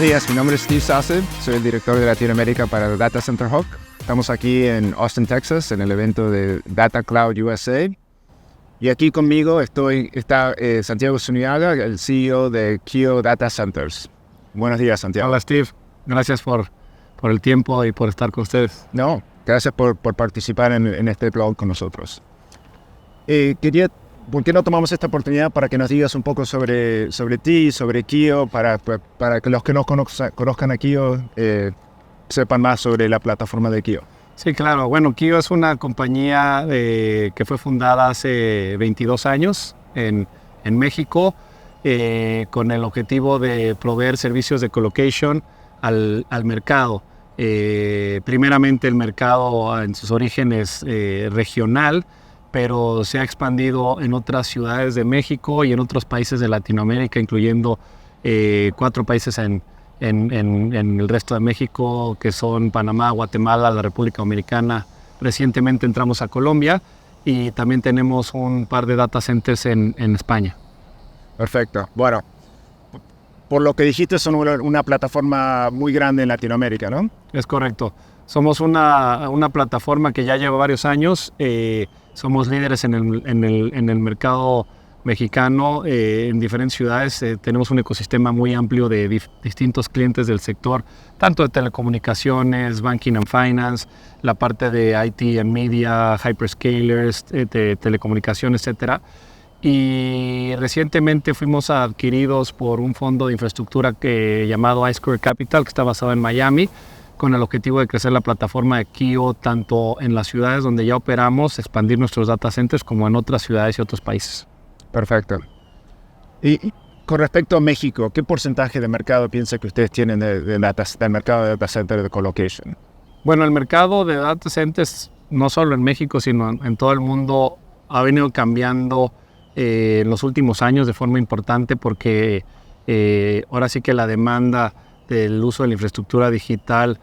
días, mi nombre es Steve Sausage, soy el director de Latinoamérica para el Data Center Hawk. Estamos aquí en Austin, Texas, en el evento de Data Cloud USA. Y aquí conmigo está Santiago Zuniaga, el CEO de Kio Data Centers. Buenos días, Santiago. Hola, Steve. Gracias por el tiempo y por estar con ustedes. No, gracias por participar en este blog con nosotros. ¿Por qué no tomamos esta oportunidad para que nos digas un poco sobre ti, sobre Kio, para que los que no conozcan a Kio sepan más sobre la plataforma de Kio? Sí, claro. Bueno, Kio es una compañía que fue fundada hace 22 años en México con el objetivo de proveer servicios de colocation al mercado. Primeramente el mercado en sus orígenes regional, pero se ha expandido en otras ciudades de México y en otros países de Latinoamérica, incluyendo 4 países en el resto de México, que son Panamá, Guatemala, la República Dominicana. Recientemente entramos a Colombia y también tenemos un par de data centers en España. Perfecto. Bueno, por lo que dijiste, son una plataforma muy grande en Latinoamérica, ¿no? Es correcto. Somos una plataforma que ya lleva varios años. Somos líderes en el mercado mexicano, en diferentes ciudades. Tenemos un ecosistema muy amplio de distintos clientes del sector, tanto de telecomunicaciones, banking and finance, la parte de IT and media, hyperscalers, de telecomunicaciones, etcétera. Y recientemente fuimos adquiridos por un fondo de infraestructura llamado iSquare Capital, que está basado en Miami, con el objetivo de crecer la plataforma de Kio tanto en las ciudades donde ya operamos, expandir nuestros data centers, como en otras ciudades y otros países. Perfecto. Y con respecto a México, ¿qué porcentaje de mercado piensa que ustedes tienen del mercado de data center de colocation? Bueno, el mercado de data centers, no solo en México, sino en todo el mundo, ha venido cambiando en los últimos años de forma importante, porque ahora sí que la demanda del uso de la infraestructura digital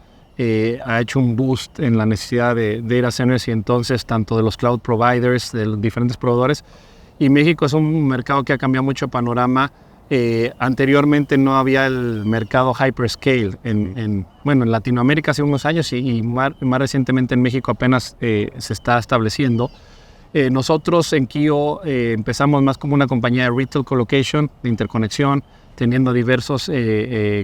ha hecho un boost en la necesidad de data centers, y entonces tanto de los cloud providers, de los diferentes proveedores. Y México es un mercado que ha cambiado mucho el panorama. Anteriormente no había el mercado hyperscale en Latinoamérica hace unos años, y más recientemente en México apenas se está estableciendo. Nosotros en Kio empezamos más como una compañía de retail colocation, de interconexión, teniendo diversos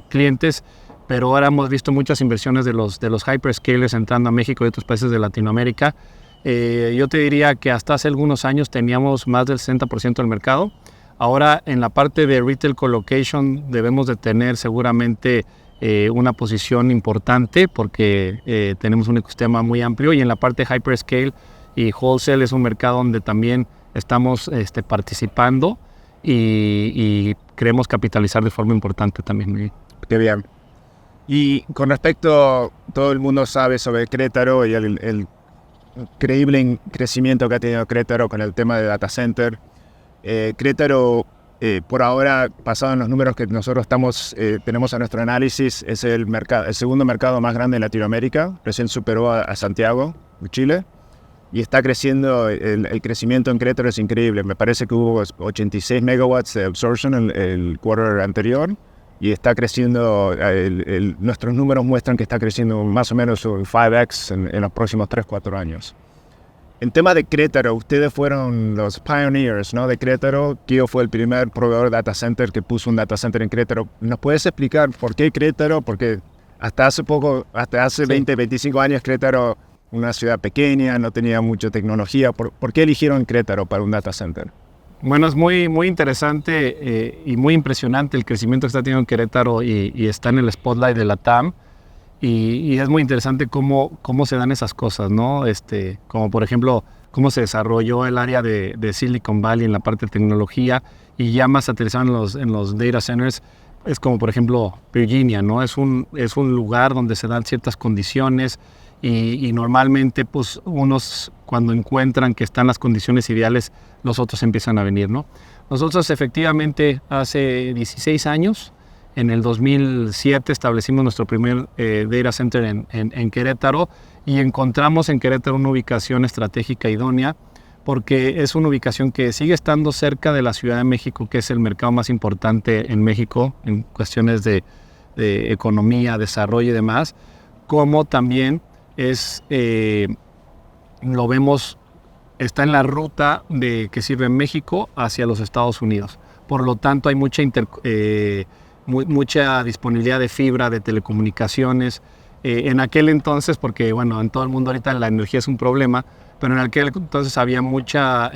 clientes, pero ahora hemos visto muchas inversiones de los hyperscalers entrando a México y otros países de Latinoamérica. Yo te diría que hasta hace algunos años teníamos más del 60% del mercado. Ahora en la parte de retail colocation debemos de tener seguramente una posición importante, porque tenemos un ecosistema muy amplio, y en la parte de hyperscale y wholesale es un mercado donde también estamos participando y queremos capitalizar de forma importante también. Qué bien. Y con respecto, todo el mundo sabe sobre Querétaro y el increíble crecimiento que ha tenido Querétaro con el tema de data center. Querétaro, por ahora, basado en los números que nosotros tenemos a nuestro análisis, es el segundo mercado más grande en Latinoamérica. Recién superó a Santiago, Chile. Y está creciendo, el crecimiento en Querétaro es increíble. Me parece que hubo 86 megawatts de absorption el quarter anterior, y está creciendo, nuestros números muestran que está creciendo más o menos un 5x en los próximos 3-4 años. En tema de Querétaro, ustedes fueron los pioneers, ¿no? De Querétaro. Kio fue el primer proveedor de data center que puso un data center en Querétaro. ¿Nos puedes explicar por qué Querétaro? Porque hasta hace 20, 25 años Querétaro, una ciudad pequeña, no tenía mucha tecnología. ¿Por qué eligieron Querétaro para un data center? Bueno, es muy, muy interesante y muy impresionante el crecimiento que está teniendo Querétaro, y está en el spotlight de la TAM. Y es muy interesante cómo se dan esas cosas, ¿no? Como por ejemplo, cómo se desarrolló el área de Silicon Valley en la parte de tecnología, y ya más aterrizado en los data centers. Es como por ejemplo Virginia, ¿no? Es un lugar donde se dan ciertas condiciones, y normalmente pues unos, cuando encuentran que están las condiciones ideales, los otros empiezan a venir, ¿no? Nosotros efectivamente hace 16 años, en el 2007, establecimos nuestro primer data center en Querétaro, y encontramos en Querétaro una ubicación estratégica idónea, porque es una ubicación que sigue estando cerca de la Ciudad de México, que es el mercado más importante en México en cuestiones de de economía, desarrollo y demás, como también lo vemos, está en la ruta que sirve México hacia los Estados Unidos. Por lo tanto, hay mucha disponibilidad de fibra, de telecomunicaciones. En aquel entonces, porque bueno, en todo el mundo ahorita la energía es un problema, pero en aquel entonces había mucha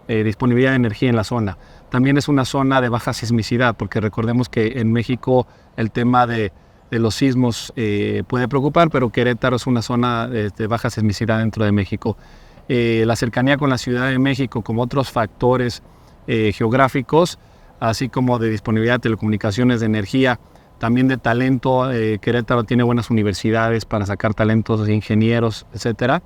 disponibilidad de energía en la zona. También es una zona de baja sismicidad, porque recordemos que en México el tema de los sismos puede preocupar, pero Querétaro es una zona de baja sismicidad dentro de México. La cercanía con la Ciudad de México, como otros factores geográficos, así como de disponibilidad de telecomunicaciones, de energía, también de talento. Querétaro tiene buenas universidades para sacar talentos de ingenieros, etcétera,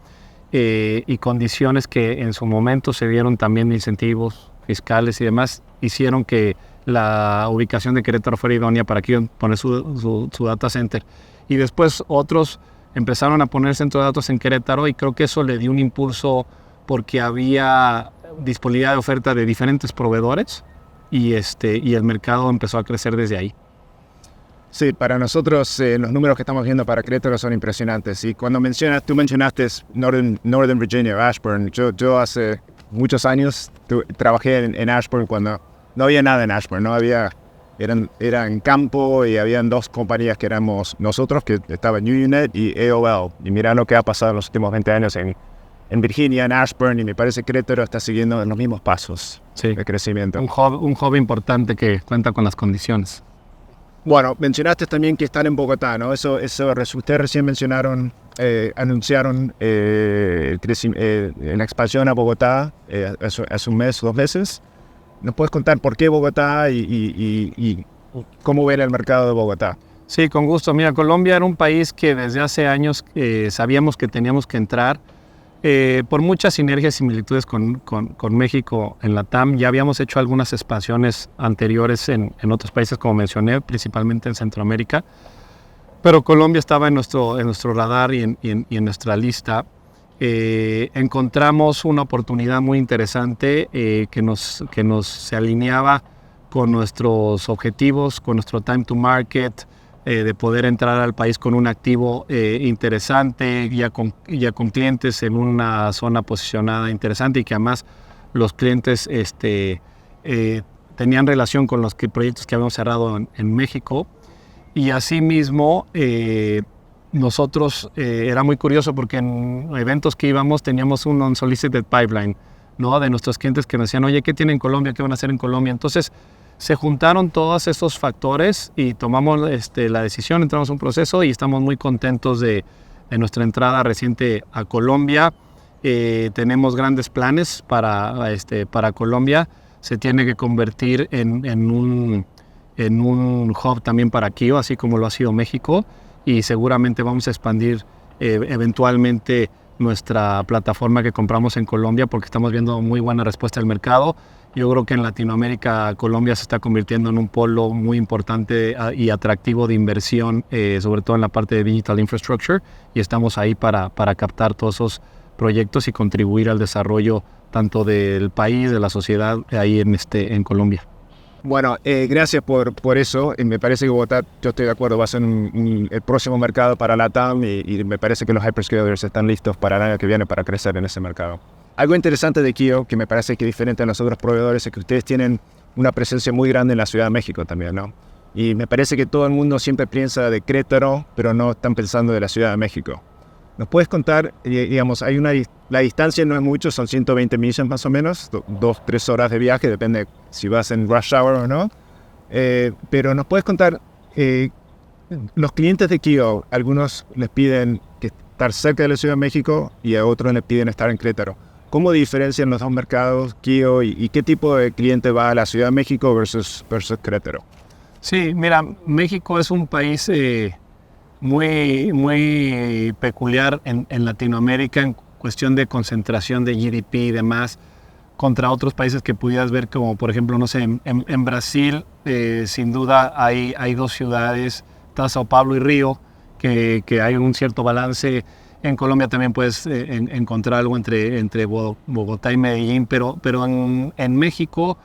y condiciones que en su momento se dieron también de incentivos fiscales y demás, hicieron que la ubicación de Querétaro fuera idónea para que poner su data center. Y después otros empezaron a poner centro de datos en Querétaro, y creo que eso le dio un impulso porque había disponibilidad de oferta de diferentes proveedores, y el mercado empezó a crecer desde ahí. Sí, para nosotros los números que estamos viendo para Querétaro son impresionantes. Y cuando tú mencionaste Northern Virginia, Ashburn, yo hace muchos años trabajé en Ashburn cuando no había nada en Ashburn, era en campo, y habían dos compañías que éramos nosotros, que estaban UUNet y AOL. Y mira lo que ha pasado en los últimos 20 años en Virginia, en Ashburn, y me parece que Querétaro está siguiendo en los mismos pasos de crecimiento. Un hub importante que cuenta con las condiciones. Bueno, mencionaste también que están en Bogotá, ¿no? Ustedes recién anunciaron la expansión a Bogotá hace un mes o 2 meses. ¿Nos puedes contar por qué Bogotá y cómo ven el mercado de Bogotá? Sí, con gusto. Mira, Colombia era un país que desde hace años sabíamos que teníamos que entrar. Por muchas sinergias y similitudes con México en la TAM. Ya habíamos hecho algunas expansiones anteriores en otros países, como mencioné, principalmente en Centroamérica, pero Colombia estaba en nuestro radar y en nuestra lista. Encontramos una oportunidad muy interesante que se alineaba con nuestros objetivos, con nuestro time to market, de poder entrar al país con un activo interesante, ya con clientes en una zona posicionada interesante, y que además los clientes tenían relación con los proyectos que habíamos cerrado en México. Y asimismo, nosotros era muy curioso porque en eventos que íbamos teníamos un unsolicited pipeline, ¿no? De nuestros clientes que nos decían, oye, ¿qué tienen en Colombia? ¿Qué van a hacer en Colombia? Entonces, se juntaron todos esos factores y tomamos la decisión, entramos en un proceso, y estamos muy contentos de nuestra entrada reciente a Colombia. Tenemos grandes planes para Colombia. Se tiene que convertir en un hub también para Kio, así como lo ha sido México, y seguramente vamos a expandir eventualmente nuestra plataforma que compramos en Colombia, porque estamos viendo muy buena respuesta del mercado. Yo creo que en Latinoamérica Colombia se está convirtiendo en un polo muy importante y atractivo de inversión, sobre todo en la parte de digital infrastructure, y estamos ahí para captar todos esos proyectos y contribuir al desarrollo tanto del país, de la sociedad ahí en Colombia. Bueno, gracias por eso. Me parece que Bogotá, yo estoy de acuerdo, va a ser el próximo mercado para la TAM, y me parece que los hyperscalers están listos para el año que viene para crecer en ese mercado. Algo interesante de Kio, que me parece que es diferente a los otros proveedores, es que ustedes tienen una presencia muy grande en la Ciudad de México también, ¿no? Y me parece que todo el mundo siempre piensa de Querétaro, pero no están pensando de la Ciudad de México. ¿Nos puedes contar, digamos, la distancia no es mucho, son 120 millas más o menos, 2-3 horas de viaje, depende si vas en rush hour o no. Pero nos puedes contar, los clientes de Kio, algunos les piden estar cerca de la Ciudad de México y a otros les piden estar en Querétaro. ¿Cómo diferencian los dos mercados, Kio, y qué tipo de cliente va a la Ciudad de México versus Querétaro? Sí, mira, México es un país muy, muy peculiar en Latinoamérica en cuestión de concentración de GDP y demás, contra otros países que pudieras ver, como por ejemplo, no sé, en Brasil, sin duda hay 2 ciudades, está Sao Paulo y Río, que hay un cierto balance. En Colombia también puedes encontrar algo entre Bogotá y Medellín, pero en México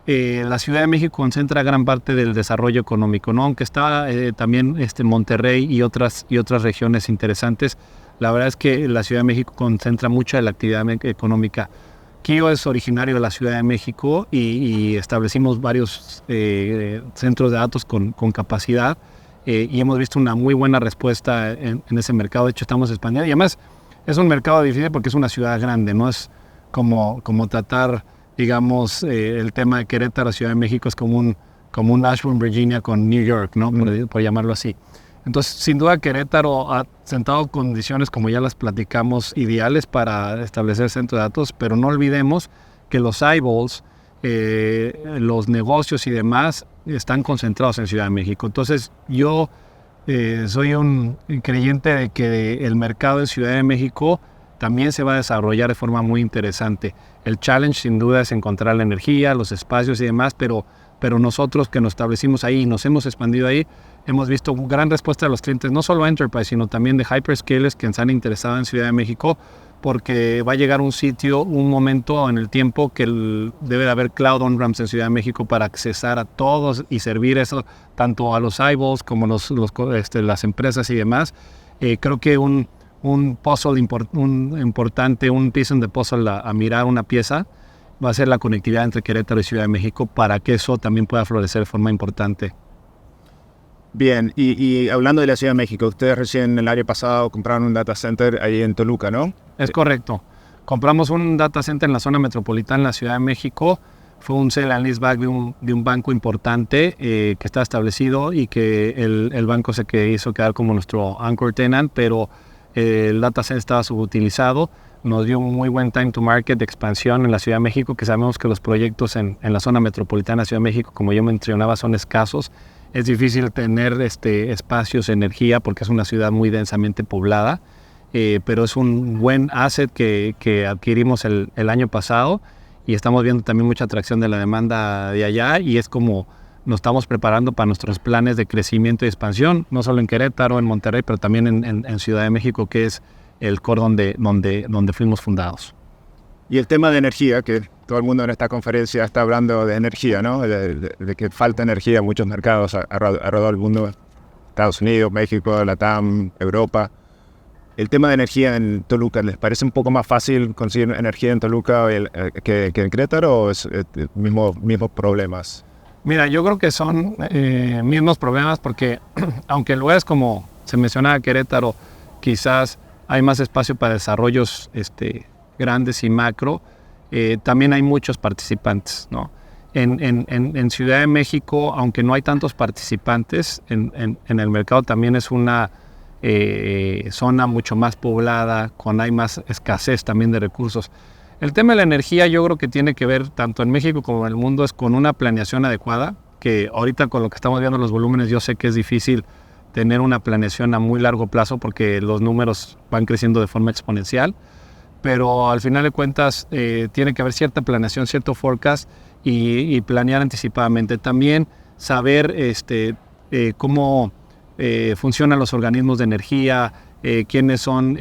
la Ciudad de México concentra gran parte del desarrollo económico, ¿no? Aunque está también Monterrey y otras regiones interesantes, la verdad es que la Ciudad de México concentra mucha de la actividad económica. Kio es originario de la Ciudad de México y establecimos varios centros de datos con capacidad y hemos visto una muy buena respuesta en ese mercado. De hecho, estamos expandiendo y además es un mercado difícil porque es una ciudad grande, no es como tratar, digamos, el tema de Querétaro, Ciudad de México es como un Ashburn, Virginia con New York, ¿no? Por llamarlo así. Entonces, sin duda, Querétaro ha sentado condiciones, como ya las platicamos, ideales para establecer centros de datos, pero no olvidemos que los eyeballs, los negocios y demás están concentrados en Ciudad de México. Entonces, yo soy un creyente de que el mercado en Ciudad de México también se va a desarrollar de forma muy interesante. El challenge, sin duda, es encontrar la energía, los espacios y demás, pero nosotros que nos establecimos ahí y nos hemos expandido ahí, hemos visto gran respuesta de los clientes, no solo Enterprise, sino también de hyperscalers que se han interesado en Ciudad de México, porque va a llegar un momento en el tiempo que debe de haber cloud on-ramps en Ciudad de México para accesar a todos y servir eso tanto a los eyeballs como las empresas y demás. Creo que un puzzle importante, un piece in the puzzle a mirar una pieza, va a ser la conectividad entre Querétaro y Ciudad de México para que eso también pueda florecer de forma importante. Bien, y hablando de la Ciudad de México, ustedes recién el año pasado compraron un data center ahí en Toluca, ¿no? Es correcto. Compramos un data center en la zona metropolitana en la Ciudad de México. Fue un sale and leaseback de un banco importante que está establecido y que el banco se hizo quedar como nuestro anchor tenant, pero el data center estaba subutilizado. Nos dio un muy buen time to market de expansión en la Ciudad de México, que sabemos que los proyectos en la zona metropolitana de Ciudad de México, como yo mencionaba, son escasos. Es difícil tener espacios, energía, porque es una ciudad muy densamente poblada, pero es un buen asset que adquirimos el año pasado y estamos viendo también mucha atracción de la demanda de allá y es como nos estamos preparando para nuestros planes de crecimiento y expansión, no solo en Querétaro, en Monterrey, pero también en Ciudad de México, que es el core donde fuimos fundados. Y el tema de energía, que todo el mundo en esta conferencia está hablando de energía, ¿no? De que falta energía en muchos mercados alrededor del mundo, Estados Unidos, México, Latam, Europa. El tema de energía en Toluca, ¿les parece un poco más fácil conseguir energía en Toluca que en Querétaro o es mismos problemas? Mira, yo creo que son mismos problemas porque aunque en lugares como se mencionaba Querétaro, quizás hay más espacio para desarrollos grandes y macro, también hay muchos participantes, ¿no? En Ciudad de México, aunque no hay tantos participantes, en el mercado también es una zona mucho más poblada, hay más escasez también de recursos. El tema de la energía yo creo que tiene que ver tanto en México como en el mundo es con una planeación adecuada, que ahorita con lo que estamos viendo los volúmenes yo sé que es difícil tener una planeación a muy largo plazo porque los números van creciendo de forma exponencial, pero al final de cuentas tiene que haber cierta planeación, cierto forecast y planear anticipadamente. También saber cómo funcionan los organismos de energía, quiénes son,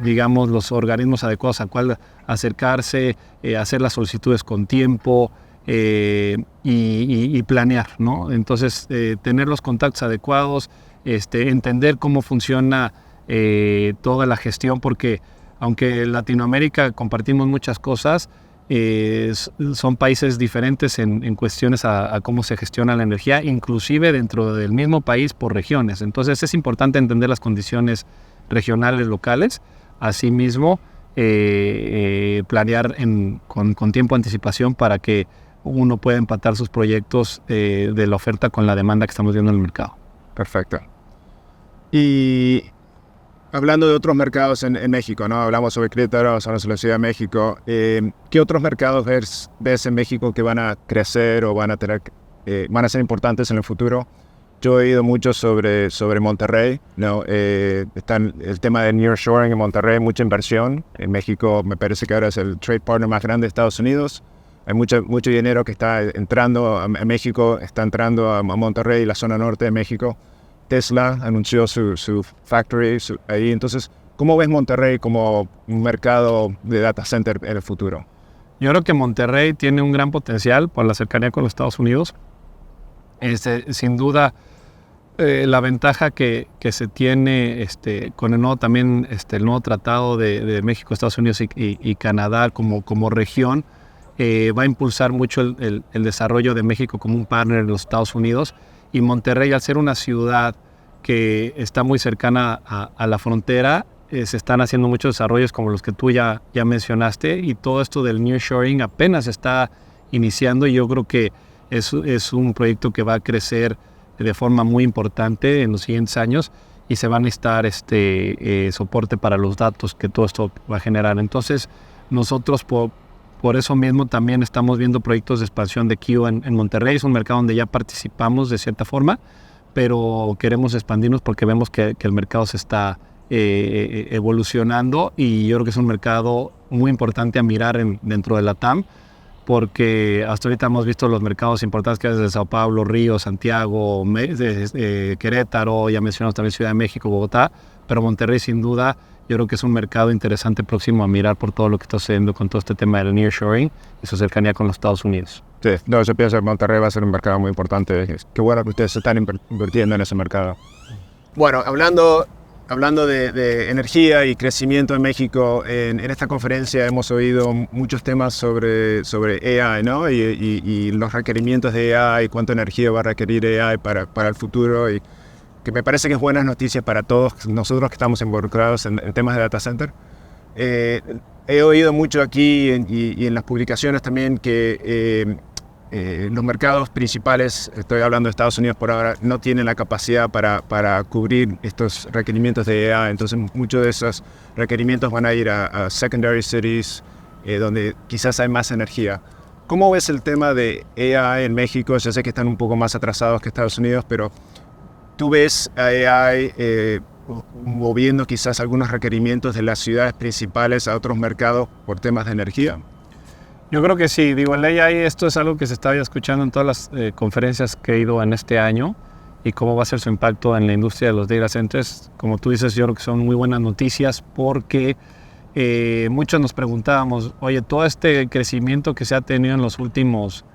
digamos, los organismos adecuados a cuál acercarse, hacer las solicitudes con tiempo y planear, ¿no? Entonces, tener los contactos adecuados, entender cómo funciona toda la gestión, porque aunque en Latinoamérica compartimos muchas cosas, son países diferentes en cuestiones a cómo se gestiona la energía, inclusive dentro del mismo país por regiones. Entonces es importante entender las condiciones regionales, locales. Asimismo, planear con tiempo de anticipación para que uno pueda empatar sus proyectos de la oferta con la demanda que estamos viendo en el mercado. Perfecto. Y hablando de otros mercados en México, ¿no? Hablamos sobre Querétaro, hablamos sobre la Ciudad de México. ¿Qué otros mercados ves en México que van a crecer o van a ser importantes en el futuro? Yo he oído mucho sobre Monterrey, ¿no? Está el tema de nearshoring en Monterrey, mucha inversión. En México me parece que ahora es el trade partner más grande de Estados Unidos. Hay mucho dinero que está entrando a México, está entrando a Monterrey, la zona norte de México. Tesla anunció su factory ahí. Entonces, ¿cómo ves Monterrey como un mercado de data center en el futuro? Yo creo que Monterrey tiene un gran potencial por la cercanía con los Estados Unidos. Sin duda, la ventaja que se tiene con el nuevo, también el nuevo tratado de México, Estados Unidos y Canadá como región, va a impulsar mucho el desarrollo de México como un partner en los Estados Unidos. Y Monterrey, al ser una ciudad que está muy cercana a la frontera, se están haciendo muchos desarrollos como los que tú ya mencionaste, y todo esto del nearshoring apenas está iniciando, y yo creo que es un proyecto que va a crecer de forma muy importante en los siguientes años, y se va a necesitar soporte para los datos que todo esto va a generar. Entonces nosotros por eso mismo también estamos viendo proyectos de expansión de Q en Monterrey. Es un mercado donde ya participamos de cierta forma, pero queremos expandirnos porque vemos que el mercado se está evolucionando, y yo creo que es un mercado muy importante a mirar dentro de la TAM, porque hasta ahorita hemos visto los mercados importantes que es de Sao Paulo, Río, Santiago, Querétaro, ya mencionamos también Ciudad de México, Bogotá, pero Monterrey sin duda yo creo que es un mercado interesante próximo a mirar por todo lo que está sucediendo con todo este tema del nearshoring y su cercanía con los Estados Unidos. Sí, no, yo pienso que Monterrey va a ser un mercado muy importante. Qué bueno que ustedes se están invirtiendo en ese mercado. Bueno, hablando de energía y crecimiento en México, en esta conferencia hemos oído muchos temas sobre AI, ¿no? Y los requerimientos de AI, cuánta energía va a requerir AI para el futuro, y que me parece que es buenas noticias para todos nosotros que estamos involucrados en temas de data center. He oído mucho aquí y en las publicaciones también que los mercados principales, estoy hablando de Estados Unidos por ahora, no tienen la capacidad para cubrir estos requerimientos de AI. Entonces muchos de esos requerimientos van a ir a secondary cities, donde quizás hay más energía. ¿Cómo ves el tema de AI en México? Yo sé que están un poco más atrasados que Estados Unidos, pero ¿tú ves a AI moviendo quizás algunos requerimientos de las ciudades principales a otros mercados por temas de energía? Yo creo que sí. Digo, el AI, esto es algo que se estaba escuchando en todas las conferencias que he ido en este año, y cómo va a ser su impacto en la industria de los data centers. Como tú dices, yo creo que son muy buenas noticias, porque muchos nos preguntábamos, oye, todo este crecimiento que se ha tenido en los últimos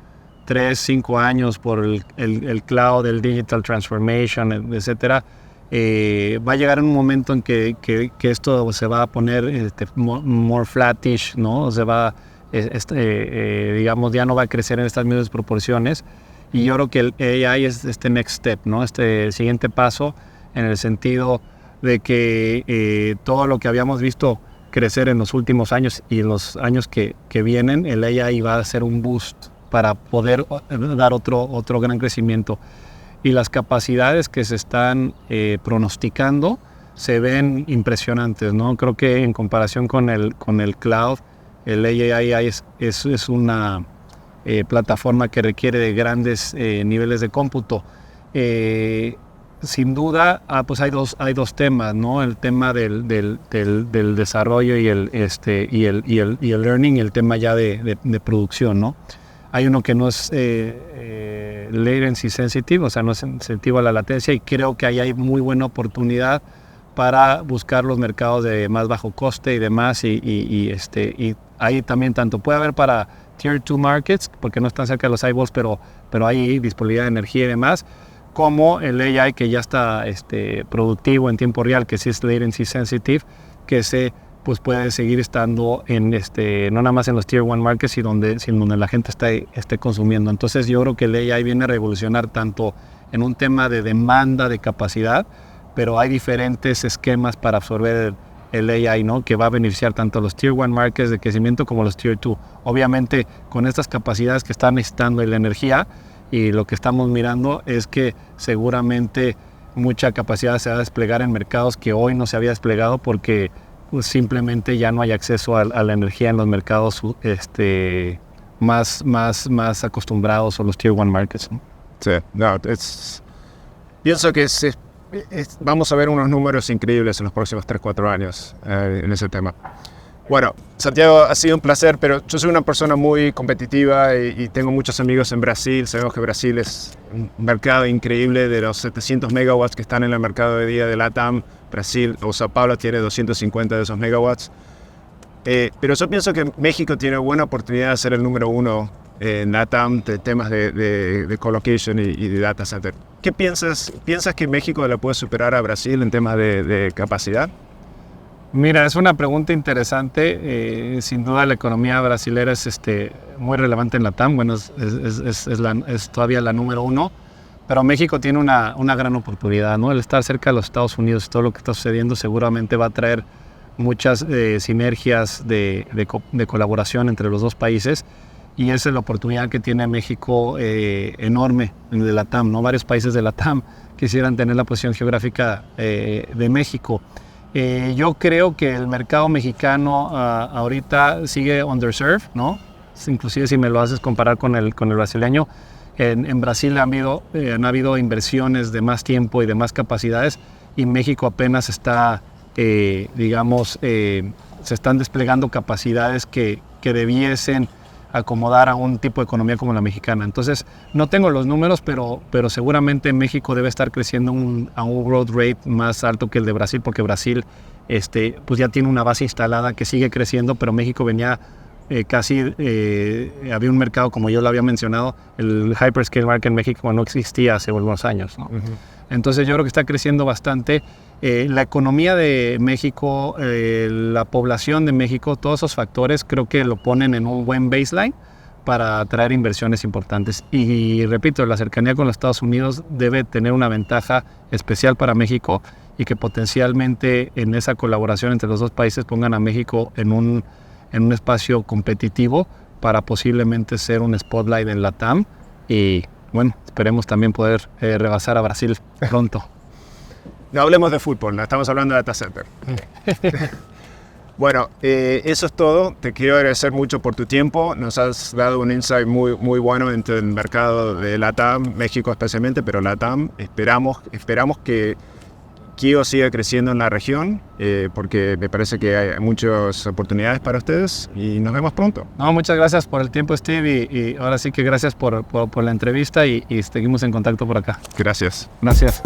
3, 5 años por el cloud, el digital transformation, etcétera, va a llegar en un momento en que esto se va a poner more flattish, ¿no? Se va, digamos, ya no va a crecer en estas mismas proporciones, y yo creo que el AI es este next step, ¿no? El siguiente paso, en el sentido de que todo lo que habíamos visto crecer en los últimos años y en los años que vienen, el AI va a ser un boost para poder dar otro gran crecimiento. Y las capacidades que se están pronosticando se ven impresionantes, ¿no? Creo que en comparación con el cloud, el AI es una plataforma que requiere de grandes niveles de cómputo. Sin duda, pues hay dos temas, ¿no? El tema del desarrollo y el learning, y el tema ya de producción, ¿no? Hay uno que no es latency sensitive, o sea, no es sensitivo a la latencia, y creo que ahí hay muy buena oportunidad para buscar los mercados de más bajo coste y demás, y ahí también tanto puede haber para Tier 2 markets, porque no están cerca de los eyeballs, pero hay disponibilidad de energía y demás, como el AI que ya está productivo en tiempo real, que sí es latency sensitive, que pues puede seguir estando en no nada más en los Tier 1 markets, sino donde la gente esté consumiendo. Entonces yo creo que el AI viene a revolucionar tanto en un tema de demanda de capacidad, pero hay diferentes esquemas para absorber el AI, ¿no? Que va a beneficiar tanto a los Tier 1 markets de crecimiento como a los Tier 2. Obviamente, con estas capacidades que están necesitando la energía, y lo que estamos mirando es que seguramente mucha capacidad se va a desplegar en mercados que hoy no se había desplegado, porque pues, simplemente ya no hay acceso a la energía en los mercados más acostumbrados, o los Tier 1 markets, ¿no? Sí, no, pienso que vamos a ver unos números increíbles en los próximos 3-4 años en ese tema. Bueno, Santiago, ha sido un placer, pero yo soy una persona muy competitiva y tengo muchos amigos en Brasil. Sabemos que Brasil es un mercado increíble. De los 700 megawatts que están en el mercado de día de LATAM, Brasil o Sao Paulo tiene 250 de esos megawatts. Pero yo pienso que México tiene buena oportunidad de ser el número uno en LATAM de temas de colocation y de data center. ¿Qué piensas? ¿Piensas que México le puede superar a Brasil en temas de capacidad? Mira, es una pregunta interesante. Sin duda la economía brasilera es muy relevante en LATAM. Bueno, es todavía la número uno. Pero México tiene una gran oportunidad, ¿no? El estar cerca de los Estados Unidos, todo lo que está sucediendo seguramente va a traer muchas sinergias de colaboración entre los dos países. Y esa es la oportunidad que tiene México enorme de LATAM, ¿no? Varios países de LATAM quisieran tener la posición geográfica de México. Yo creo que el mercado mexicano ahorita sigue underserved, ¿no? Inclusive si me lo haces comparar con el brasileño. En Brasil han habido inversiones de más tiempo y de más capacidades, y México apenas está, se están desplegando capacidades que debiesen acomodar a un tipo de economía como la mexicana. Entonces, no tengo los números, pero seguramente México debe estar creciendo a un growth rate más alto que el de Brasil, porque Brasil pues ya tiene una base instalada que sigue creciendo, pero México venía había un mercado, como yo lo había mencionado, el hyperscale market en México no existía hace unos años, ¿no? Uh-huh. Entonces yo creo que está creciendo bastante. La economía de México, la población de México, todos esos factores creo que lo ponen en un buen baseline para atraer inversiones importantes. Y repito, la cercanía con los Estados Unidos debe tener una ventaja especial para México, y que potencialmente en esa colaboración entre los dos países pongan a México en un espacio competitivo para posiblemente ser un spotlight en LATAM. Y bueno, esperemos también poder rebasar a Brasil pronto. No hablemos de fútbol, no estamos hablando de data center. Bueno, eso es todo. Te quiero agradecer mucho por tu tiempo. Nos has dado un insight muy, muy bueno entre el mercado de LATAM, México especialmente, pero LATAM. Esperamos que Kio siga creciendo en la región, porque me parece que hay muchas oportunidades para ustedes, y nos vemos pronto. No, muchas gracias por el tiempo, Steve, y ahora sí que gracias por la entrevista, y seguimos en contacto por acá. Gracias. Gracias.